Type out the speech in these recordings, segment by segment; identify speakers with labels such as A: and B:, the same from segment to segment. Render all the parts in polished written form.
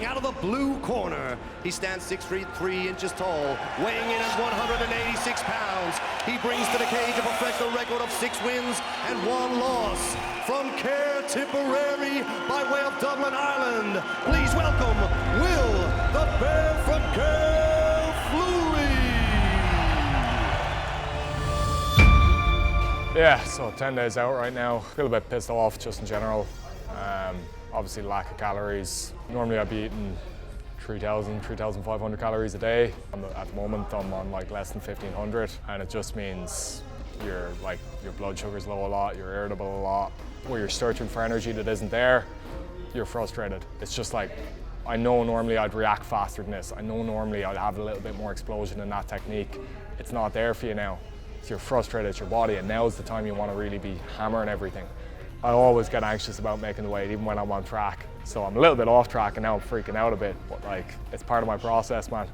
A: out of the blue corner. He stands 6 feet 3 inches tall, weighing in at 186 pounds. He brings to the cage a professional record of 6 wins and 1 loss. From Care Tipperary, by way of Dublin, Ireland, please welcome Will the Bear from Will Fleury.
B: Yeah, so 10 days out right now. Feel a bit pissed off just in general. Obviously lack of calories. Normally I'd be eating 3,000, 3,500 calories a day. At the moment I'm on like less than 1,500, and it just means your blood sugar's low a lot, you're irritable a lot. Where you're searching for energy that isn't there, you're frustrated. It's just like, I know normally I'd react faster than this. I know normally I'd have a little bit more explosion in that technique. It's not there for you now. So you're frustrated at your body, and now's the time you want to really be hammering everything. I always get anxious about making the weight, even when I'm on track. So I'm a little bit off track and now I'm freaking out a bit, but like, it's part of my process, man.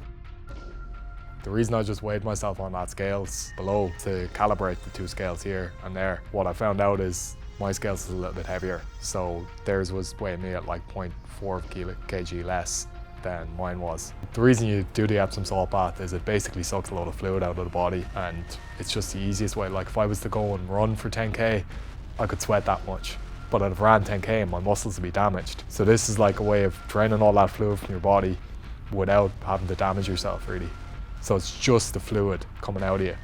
B: The reason I just weighed myself on that scales below to calibrate the 2 scales here and there, what I found out is my scales is a little bit heavier. So theirs was weighing me at like 0.4 kg less than mine was. The reason you do the Epsom salt bath is it basically sucks a lot of fluid out of the body, and it's just the easiest way. Like if I was to go and run for 10K, I could sweat that much, but I'd have ran 10K and my muscles would be damaged. So this is like a way of draining all that fluid from your body without having to damage yourself, really. So it's just the fluid coming out of you,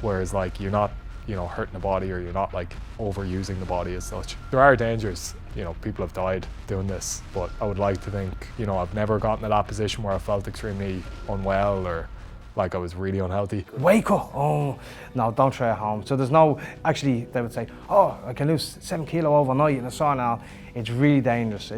B: whereas like you're not, hurting the body, or you're not like overusing the body as such. There are dangers, people have died doing this, but I would like to think, I've never gotten to that position where I felt extremely unwell or like I was really unhealthy.
C: Wake up! Oh, no, don't try at home. So there's no, actually, they would say, oh, I can lose 7 kilo overnight in a sauna. It's really dangerous.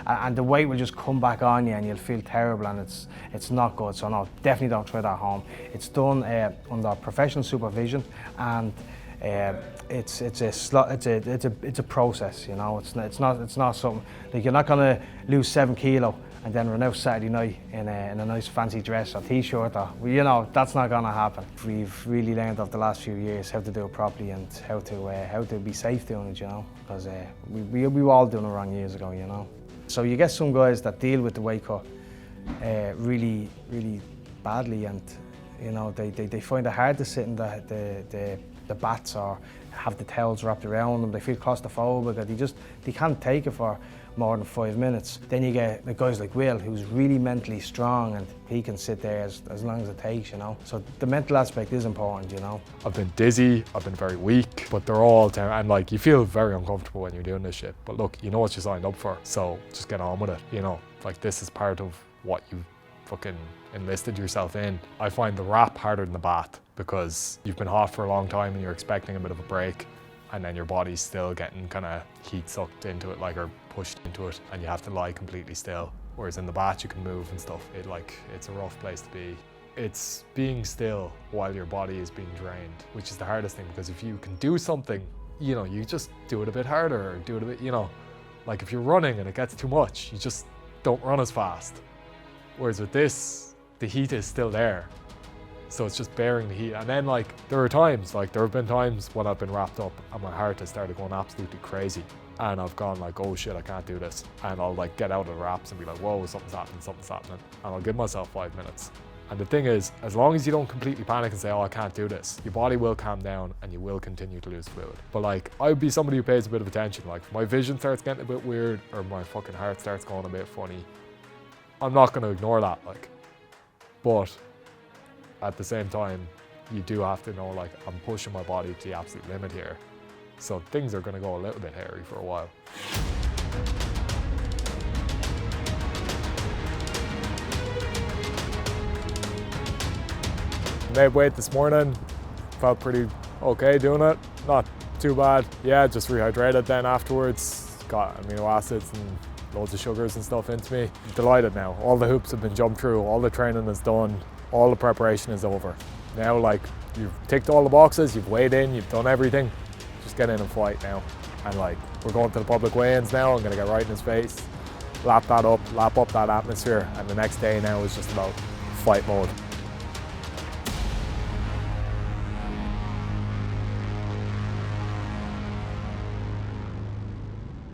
C: And the weight will just come back on you and you'll feel terrible, and it's not good. So no, definitely don't try that at home. It's done under professional supervision, and it's a process, It's not something, like you're not gonna lose 7 kilo and then run out Saturday night in a nice fancy dress or t-shirt, or that's not gonna happen. We've really learned over the last few years how to do it properly and how to be safe doing it, because we were all doing it wrong years ago, So you get some guys that deal with the weight cut really, really badly, and they find it hard to sit in the bats or have the towels wrapped around them. They feel claustrophobic, they can't take it for more than 5 minutes. Then you get the guys like Will, who's really mentally strong, and he can sit there as long as it takes, So the mental aspect is important,
B: I've been dizzy, I've been very weak, but they're all down, and like you feel very uncomfortable when you're doing this shit. But look, you know what you signed up for, so just get on with it, Like this is part of what you fucking enlisted yourself in. I find the wrap harder than the bath, because you've been hot for a long time and you're expecting a bit of a break, and then your body's still getting kind of heat sucked into it, or pushed into it, and you have to lie completely still. Whereas in the bath you can move and stuff. It's a rough place to be. It's being still while your body is being drained, which is the hardest thing, because if you can do something, you just do it a bit harder, or do it a bit, like if you're running and it gets too much, you just don't run as fast. Whereas with this, the heat is still there. So it's just bearing the heat. And then there have been times when I've been wrapped up and my heart has started going absolutely crazy. And I've gone like, oh shit, I can't do this. And I'll get out of the wraps and be like, whoa, something's happening. And I'll give myself 5 minutes. And the thing is, as long as you don't completely panic and say, oh, I can't do this, your body will calm down and you will continue to lose fluid. But I would be somebody who pays a bit of attention. If my vision starts getting a bit weird, or my fucking heart starts going a bit funny, I'm not gonna ignore that, But at the same time, you do have to know, I'm pushing my body to the absolute limit here. So things are gonna go a little bit hairy for a while. Made weight this morning, felt pretty okay doing it. Not too bad. Yeah, just rehydrated then afterwards. Got amino acids and loads of sugars and stuff into me. I'm delighted now. All the hoops have been jumped through, all the training is done, all the preparation is over. Now you've ticked all the boxes, you've weighed in, you've done everything. Just get in and fight now. And we're going to the public weigh-ins now. I'm gonna get right in his face, lap up that atmosphere, and the next day now is just about fight mode.